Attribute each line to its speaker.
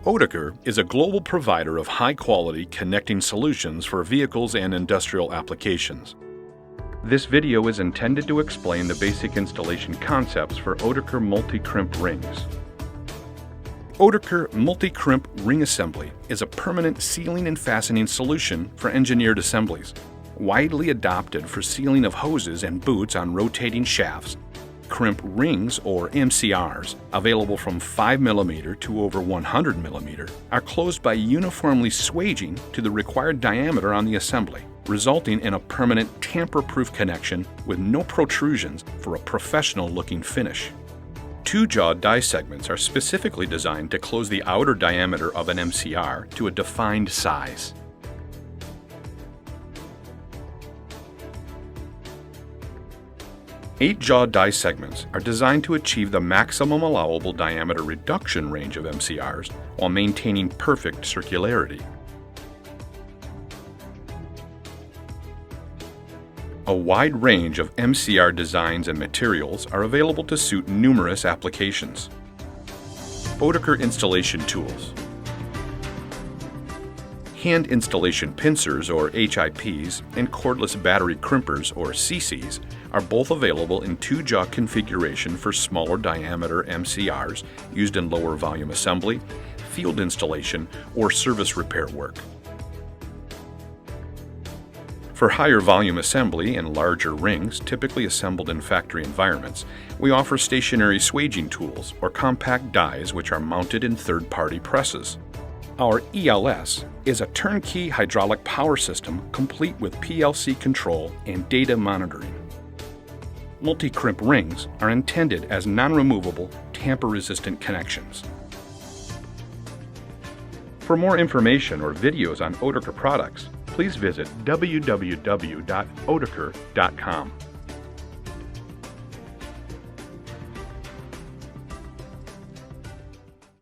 Speaker 1: Oetiker is a global provider of high-quality connecting solutions for vehicles and industrial applications. This video is intended to explain the basic installation concepts for Oetiker Multi Crimp Rings. Oetiker Multi Crimp Ring Assembly is a permanent sealing and fastening solution for engineered assemblies, widely adopted for sealing of hoses and boots on rotating shafts. Crimp rings, or MCRs, available from 5 mm to over 100 mm, are closed by uniformly swaging to the required diameter on the assembly, resulting in a permanent tamper-proof connection with no protrusions for a professional-looking finish. Two-jaw die segments are specifically designed to close the outer diameter of an MCR to a defined size. Eight-jaw die segments are designed to achieve the maximum allowable diameter reduction range of MCRs while maintaining perfect circularity. A wide range of MCR designs and materials are available to suit numerous applications. Oetiker installation tools. Hand installation pincers, or HIPs, and cordless battery crimpers, or CCs, are both available in two-jaw configuration for smaller diameter MCRs used in lower volume assembly, field installation, or service repair work. For higher volume assembly and larger rings, typically assembled in factory environments, we offer stationary swaging tools, or compact dies which are mounted in third-party presses. Our ELS is a turnkey hydraulic power system complete with PLC control and data monitoring. Multi-crimp rings are intended as non-removable, tamper-resistant connections. For more information or videos on Oetiker products, please visit www.oetiker.com.